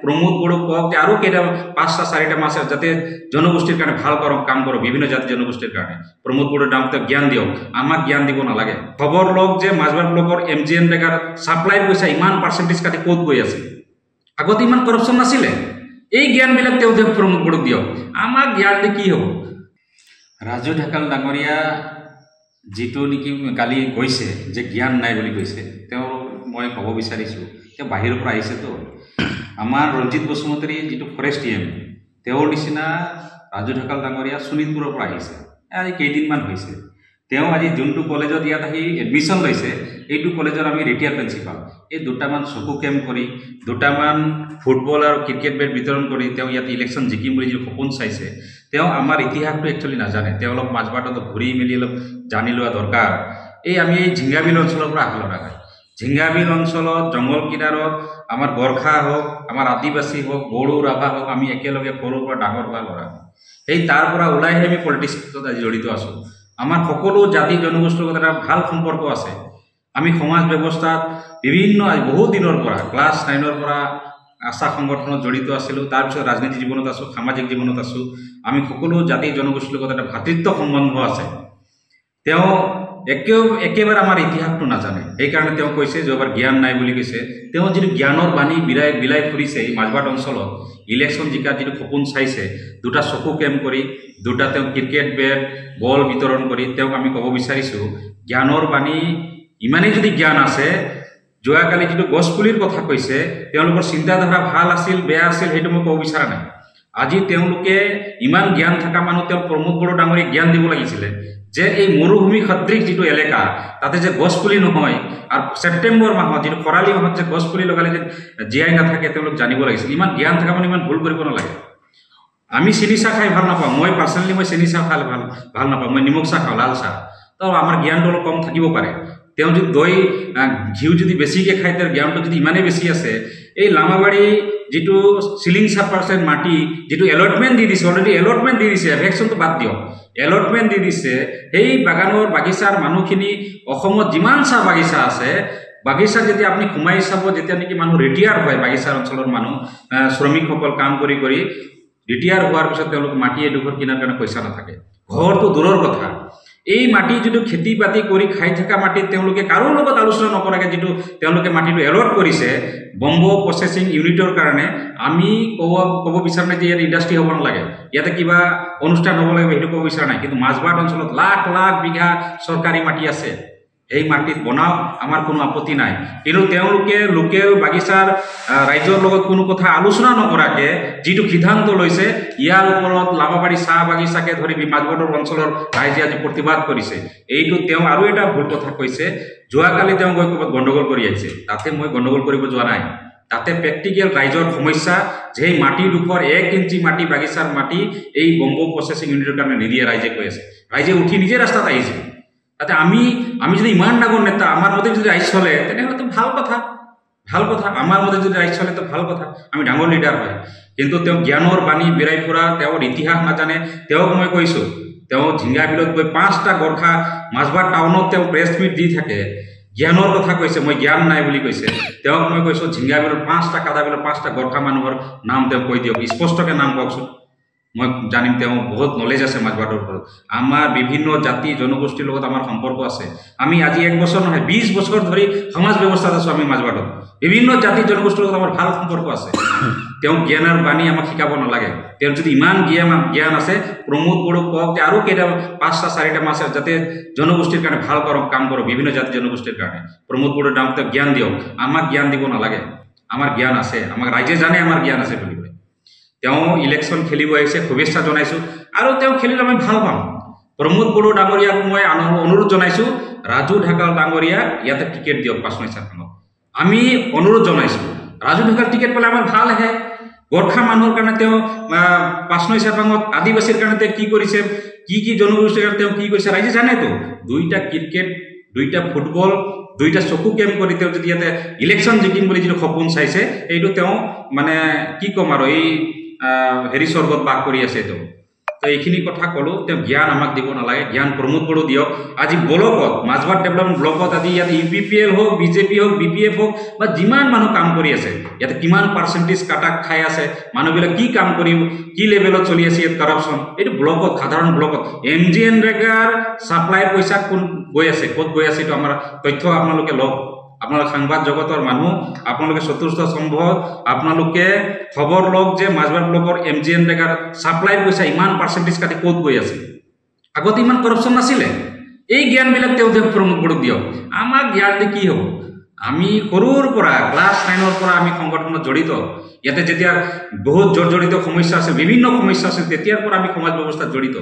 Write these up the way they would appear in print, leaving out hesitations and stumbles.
प्रमोद बड़ो कौक और कई 5टा 4टा मास जाते जनगोष्ठीर कारण ভাল काम करो विभिन्न जाति जनगोष्ठीर कारण प्रमोद बड़ो नाम ज्ञान दियक आमाक ज्ञान दी नालागे खबर लग जे माजबार ब्लकर MGN रेगार साप्लाइर पैसा इमान पार्सेंटेज काटी कत गई आछे आगते इमान करप्शन नासिले এই জ্ঞানবিলাক प्रमोद बड़ोक दियक आमाक ज्ञान दी कि हब राजू ढेकाल डांगरिया जीतो निकी काली কৈছে যে জ্ঞান নাই বুলি কৈছে মই কব বিচাৰিছো বাহিৰৰ পৰা আহিছে তো আমাৰ ৰঞ্জিত বসুমতাৰী যেটো ফৰেষ্ট টিএম তেওঁৰ নিচিনা ৰাজু ঢাকাল ডাঙৰীয়া শোণিতপুৰৰ পৰা আহিছে আজি কেইদিনমান হৈছে তেওঁ আজি যোনটো কলেজত ইয়াত আহি এডমিশন লৈছে এইটো কলেজৰ আমি ৰিটায়াৰ প্ৰিন্সিপাল এই দুটামান চকু কেম্প কৰি দুটামান ফুটবল আৰু ক্ৰিকেট বেট বিতৰণ কৰি তেওঁ ইয়াত ইলেকশ্যন জিকিম বুলি যে সপোন চাইছে তেওঁ আমাৰ ইতিহাসটো একচুয়ালি নাজানে তেওঁ অলপ মাজবাটত ঘূৰি মেলি অলপ জানি লোৱা দৰকাৰ এই আমি এই ঝিঙ্গাবিল অঞ্চলৰ পৰা আহিলো না ঝিঙ্গাবিল অঞ্চলত জঙ্গল কিনাৰত আমাৰ গৰখা হোক আমাৰ আদিবাসী হোক বড়ো ৰাভা হোক আমি একেলগে সৰুৰ পৰা ডাঙৰ হোৱা ল'ৰা এই তাৰ পৰা ওলাই আমি পলিটিক্সত আজি জড়িত আছো আমাৰ সকলো জাতি জনগোষ্ঠীৰ লগত এটা ভাল সম্পৰ্ক আছে আমি সমাজ ব্যৱস্থাত বিভিন্ন বহু দিনৰ পৰা ক্লাছ 9ৰ পৰা আশা সংগঠনত জড়িত আছিলো তাৰ পিছত ৰাজনীতি জীৱনত আছো সামাজিক জীৱনত আছো আমি সকলো জাতি জনগোষ্ঠীৰ লগত এটা ভাতৃত্ব সম্বন্ধ আছে তেওঁ একেবাৰে আমাৰ ইতিহাসটো নাজানে এই কাৰণে তেওঁ কৈছে যে এবাৰ জ্ঞান নাই বুলি কৈছে তেওঁ যিটো জ্ঞানৰ বাণী বিলাই ফুৰিছে এই মাজবাট অঞ্চলত ইলেকশ্যন জিকাৰ যিটো সপোন চাইছে দুটা চকু কেম্প কৰি দুটা তেওঁ ক্ৰিকেট বেট বল বিতৰণ কৰি তেওঁক আমি ক'ব বিচাৰিছো জ্ঞানৰ বাণী ইমানেই যদি জ্ঞান আছে যোৱাকালি যিটো গছপুলিৰ কথা কৈছে তেওঁলোকৰ চিন্তাধাৰা ভাল আছিল বেয়া আছিল সেইটো মই ক'ব বিচৰা নাই আজি তেওঁলোকে ইমান জ্ঞান থকা মানুহ তেওঁ প্ৰমোদ বড়ো ডাঙৰীক জ্ঞান দিব লাগিছিলে যে এই মৰুভূমি সদৃশ যেটো এলেকা তাতে যে গছপুলি নহয় আৰ সেপ্টেম্বৰ মাহত যেটো খৰালি মাহত যে গছপুলি লগালে যে জিয়াই না থাকে তেওঁলোক জানিব লাগিছিল ইমান জ্ঞান থকা মানে ইমান ভুল কৰিব নালাগে আমি চিনি চাহ খাই ভাল নাপাওঁ মই পাৰ্সোনালি মই চিনি চাহ খাই ভাল নাপাওঁ মই নিমখ চাহ খাওঁ লাল চাহ তো আমাৰ জ্ঞানটো অলপ কম থাকিব পাৰে তেওঁ যদি দৈ ঘিউ যদি বেছিকে খায় তাৰ জ্ঞানটো যদি ইমানেই বেছি আছে এই লামাবাড়ী যেটো সিলিং 7% মাটি যেটো এলটমেন্ট দি দিছে অলৰেডি এলটমেন্ট দি দিছে ভেকশনটো বাদ দিও এলটমেন্ট দি দিছে এই বাগানৰ বাগিচাৰ মানুহখিনি অসমত যিমান চাহ বাগিচা আছে বাগিচা যদি আপনি ঘুমাই চাব যেতিয়া নেকি মানুহ ৰিটায়াৰ হয় বাগিচাৰ অঞ্চলৰ মানুহ শ্ৰমিকসকল কাম কৰি ৰিটায়াৰ হোৱাৰ পিছত তেওঁলোক মাটি এডোখৰ কিনাৰ কাৰণে পইচা নাথাকে ঘৰটো দূৰৰ কথা এই মাটি যেটো খেতি বাতি কৰি খাই থকা মাটি তেওঁলোকে কাৰো লগত আলোচনা নকৰাকে যেটো তেওঁলোকে মাটিটো এলট কৰিছে বম্বো প্ৰসেসিং ইউনিটৰ কাৰণে আমি ক'ব বিচাৰ নাই যে ইয়াত ইন্ডাষ্ট্ৰি হ'ব নালাগে ইয়াতে কিবা অনুষ্ঠান হ'ব লাগে সেইটো ক'ব বিচাৰ নাই কিন্তু মাজবাট অঞ্চলত লাখ লাখ বিঘা চৰকাৰী মাটি আছে এই মাটিত বনাও আমাৰ কোনো আপত্তি নাই কিন্তু তেওঁলোকে লোকেল বাগিচাৰ ৰাইজৰ লগত কোনো কথা আলোচনা নকৰাকে যেটো সিদ্ধান্ত লৈছে ইয়াৰ ওপৰত লামাবাড়ী চাহ বাগিচাকে ধৰি মাজবাটৰ অঞ্চলৰ ৰাইজে আজি প্ৰতিবাদ কৰিছে এইটো তেওঁ আৰু এটা ভুল কথা কৈছে যোৱাকালি তেওঁ গৈ ক'ৰবাত গণ্ডগোল কৰি আহিছে তাতে মই গণ্ডগোল কৰিব যোৱা নাই তাতে প্ৰেক্টিকেল ৰাইজৰ সমস্যা যে মাটি দুখৰ 1 ইঞ্চি মাটি বাগিচাৰ মাটি এই বম্বো প্ৰসেসিং ইউনিটৰ কাৰণে নিদিয়ে ৰাইজে কৈ আছে ৰাইজে উঠি নিজে ৰাস্তাত আহিছে তাতে আমি যদি ইমান ডাঙৰ নেতা আমাৰ মতে যদি ৰাইজ চলে তেনেহলে তো ভাল কথা আমাৰ মতে যদি ৰাইজ চলে তো ভাল কথা আমি ডাঙৰ লিডাৰ হয় কিন্তু তেওঁ জ্ঞানৰ বাণী বিৰাই ফুৰা তেওঁৰ ইতিহাস নাজানে তেওঁক মই কৈছো তেওঁ ঝিঙ্গাবিলত গৈ 5টা গৰখা মাজবাট টাউনত তেওঁ প্ৰেছ মিট দি থাকে জ্ঞানৰ কথা কৈছে মই জ্ঞান নাই বুলি কৈছে তেওঁক মই কৈছো ঝিঙ্গাবিলৰ 5টা কাদাবিলৰ 5টা গৰখা মানুহৰ নাম তেওঁ কৈ দিয়ক স্পষ্টকে নাম কওকচোন মই জানিম তেওঁ বহুত নলেজ আছে মাজবাটৰ ওপৰত আমাৰ বিভিন্ন জাতি জনগোষ্ঠীৰ লগত আমাৰ সম্পৰ্ক আছে আমি আজি 1 বছৰ নহয় 20 বছৰ ধৰি সমাজ ব্যৱস্থাত আছো আমি মাজবাটত বিভিন্ন জাতি জনগোষ্ঠীৰ লগত আমাৰ ভাল সম্পৰ্ক আছে তেওঁ জ্ঞানৰ বাণী আমাক শিকাব নালাগে তেওঁ যদি ইমান জ্ঞান আছে প্ৰমোদ বড়ো কওক আৰু কই 5টা 4টা মাস যাতে জনগোষ্ঠীৰ কাৰণে ভাল কাম কৰক বিভিন্ন জাতি জনগোষ্ঠীৰ কাৰণে প্ৰমোদ বড়ো নাম জ্ঞান দিয়ক আমাক জ্ঞান দিব নালাগে আমাৰ জ্ঞান আছে আমাক ৰাইজে জানে আমাৰ জ্ঞান আছে বুলি তেওঁ ইলেকশ্যন খেলিব আহিছে শুভেচ্ছা জনাইছো আৰু তেওঁ খেলিলে আমি ভাল পাম প্ৰমোদ বড়ো ডাঙৰীয়াক মই অনুৰোধ জনাইছো ৰাজু ঢাকাল ডাঙৰীয়াক ইয়াতে টিকেট দিয়ক 5 চাৰখনত আমি অনুৰোধ জনাইছো ৰাজু ঢাকাল টিকেট পালে আমাৰ ভাল হে গৰখা মানুহৰ কাৰণে তেওঁ 5 চাৰখনত আদিবাসীৰ কাৰণে কি কৰিছে কি জনগোষ্ঠীৰ কাৰণে তেওঁ কি কৰিছে ৰাইজে জানে তো 2টা ক্ৰিকেট 2টা ফুটবল 2টা চকু কেম্প কৰি তেওঁ যদি ইয়াতে ইলেকশ্যন জিকিম বুলি যেটো সপোন চাইছে এইটো তেওঁ মানে কি কম আৰু এই হেৰি স্বৰ্গত বাস কৰি আছে তো এইখিনি কথা ক'লো তেওঁ জ্ঞান আমাক দিব নালাগে জ্ঞান প্ৰমোদ বড়ো দিয়ক আজি ব্লকত মাজবাট ডেভেলপমেণ্ট ব্লকত আজি ইয়াত UPPL হোক বিজেপি হোক BPF হোক বা যিমান মানুহ কাম কৰি আছে ইয়াতে কিমান পাৰ্চেণ্টেজ কাটা খাই আছে মানুহবিলাক কি কাম কৰিব কি লেভেলত চলি আছে ইয়াত কাৰাপশ্যন এইটো ব্লকত সাধাৰণ ব্লকত MGNৰেগাৰ সাপ্লাই পইচা কোন গৈ আছে ক'ত গৈ আছে এইটো আমাৰ তথ্য আপোনালোকে লওক আপোনালোক সংবাদ জগতৰ মানুহ আপোনালোকে চতুৰ্থ স্তম্ভ আপোনালোকে খবৰ লওক যে মাজবাট ব্লকৰ MGNৰেগাৰ সাপ্লাই পইচা ইমান পাৰ্চেণ্টেজ কাটি ক'ত গৈ আছে আগতে ইমান কৰাপশ্যন নাছিলে এই জ্ঞানবিলাক তেওঁ প্ৰমোদ বড়োক দিয়ক আমাক জ্ঞান দি কি হ'ব আমি সৰুৰ পৰা ক্লাছ 9ৰ পৰা আমি সংগঠনত জড়িত ইয়াতে যেতিয়া বহুত জড়িত সমস্যা আছে বিভিন্ন সমস্যা আছে তেতিয়াৰ পৰা আমি সমাজ ব্যৱস্থাত জড়িত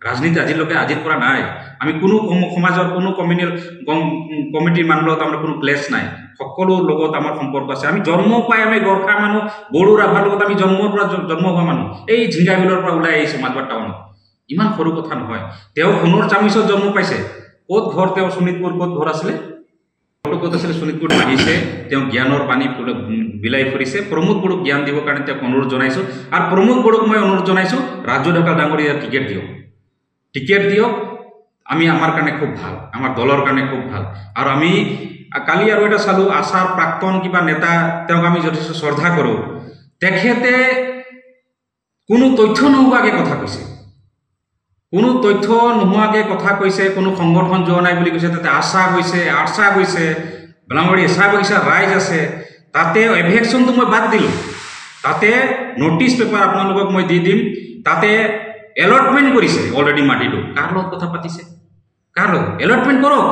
ৰাজনীতি আজিৰ পৰা নাই আমি কোনো সমাজৰ কোনো কমিটিৰ মানুহৰ লগত আমাৰ কোনো প্লেছ নাই সকলো লগত আমাৰ সম্পৰ্ক আছে আমি জন্ম পাই আমি গৰখা মানুহ বড়ো ৰাভাৰ লগত আমি জন্মৰ পৰা জন্ম হোৱা মানুহ এই ঝিংগাবিলৰ পৰা ওলাই আহিছোঁ মাজবাট টাউনত ইমান সৰু কথা নহয় তেওঁ সোণৰ চামিচত জন্ম পাইছে ক'ত ঘৰ তেওঁ শোণিতপুৰ ক'ত ঘৰ আছিলে ক'ত আছিলে শোণিতপুৰ আহিছে তেওঁ জ্ঞানৰ পানী বিলাই ফুৰিছে প্ৰমোদ বড়োক জ্ঞান দিবৰ কাৰণে তেওঁক অনুৰোধ জনাইছোঁ আৰু প্ৰমোদ বড়োক মই অনুৰোধ জনাইছোঁ ৰাজু ঢেকাৰ ডাঙৰীয়া টিকেট দিয়ক আমি আমাৰ কাৰণে খুব ভাল আমাৰ দলৰ কাৰণে খুব ভাল আৰু আমি কালি আৰু এটা চালোঁ আশাৰ প্ৰাক্তন কিবা নেতা তেওঁক আমি যথেষ্ট শ্ৰদ্ধা কৰোঁ তেখেতে কোনো তথ্য নোহোৱাকৈ কথা কৈছে কোনো তথ্য নোহোৱাকৈ কথা কৈছে কোনো সংগঠন যোৱা নাই বুলি কৈছে তাতে আশা গৈছে বেলামবাৰী এছা বাগিচা ৰাইজ আছে তাতে এভেকশ্যনটো মই বাদ দিলোঁ তাতে নটিচ পেপাৰ আপোনালোকক মই দি দিম তাতে এলটমেণ্ট কৰিছে অলৰেডি মাটিটো কাৰ লগত কথা পাতিছে কাৰ লগত এলটমেণ্ট কৰক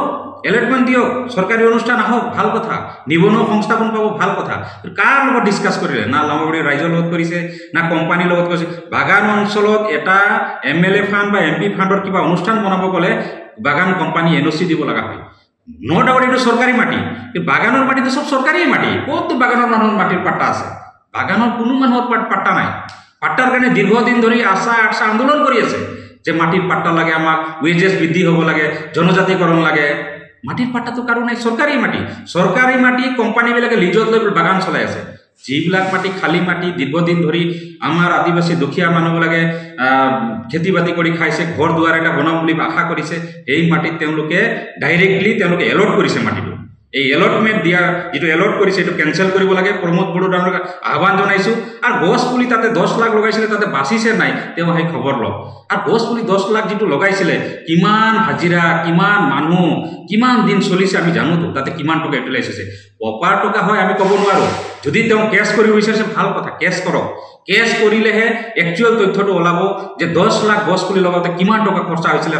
এলটমেণ্ট দিয়ক চৰকাৰী অনুষ্ঠান আহক ভাল কথা নিবনুৱা সংস্থাপন পাব ভাল কথা কাৰ লগত ডিছকাছ কৰিলে না লামাবাৰী ৰাইজৰ লগত কৰিছে না কোম্পানীৰ লগত কৰিছে বাগান অঞ্চলত এটা MLA ফাণ্ড বা MP ফাণ্ডৰ কিবা অনুষ্ঠান বনাব গ'লে বাগান কোম্পানী NOC দিব লগা হয় নো ডাউট এইটো চৰকাৰী মাটি কিন্তু বাগানৰ মাটিটো চব চৰকাৰী মাটি ক'তো বাগানৰ মানুহৰ মাটিৰ পাট্টা আছে বাগানৰ কোনো মানুহৰ পাট্টা নাই পাট্টাৰ কাৰণে দীৰ্ঘদিন ধৰি আশা আন্দোলন কৰি আছে যে মাটিৰ পাট্টা লাগে আমাক ৱেজেছ বৃদ্ধি হ'ব লাগে জনজাতিকৰণ লাগে মাটিৰ পাট্টাটো কাৰো নাই চৰকাৰী মাটি কোম্পানীবিলাকে লিজত লৈ বাগান চলাই আছে যিবিলাক মাটি খালী মাটি দীৰ্ঘদিন ধৰি আমাৰ আদিবাসী দুখীয়া মানুহবিলাকে খেতি বাতি কৰি খাইছে ঘৰ দুৱাৰ এটা বনাম বুলি আশা কৰিছে এই মাটিত তেওঁলোকে ডাইৰেক্টলি তেওঁলোকে এলট কৰিছে মাটিটো এই এলটমেণ্ট দিয়া যিটো এলট কৰিছে এইটো কেঞ্চেল কৰিব লাগে প্ৰমোদ বড়ো ডাঙৰীয়াক আহ্বান জনাইছোঁ আৰু গছ পুলি তাতে 10 লাখ লগাইছিলে তাতে বাচিছে নাই তেওঁ সেই খবৰ লওক আৰু গছ পুলি 10 লাখ যিটো লগাইছিলে কিমান হাজিৰা কিমান মানুহ কিমান দিন চলিছে আমি জানোতো তাতে কিমান টকা ইউটিলাইজ হৈছে অপাৰ টকা হয় আমি ক'ব নোৱাৰোঁ যদি তেওঁ কেছ কৰিব বিচাৰিছে ভাল কথা কেছ কৰক কেছ কৰিলেহে একচুৱেল তথ্যটো ওলাব যে 10 লাখ গছ পুলি লগাওঁতে কিমান টকা খৰচা হৈছিলে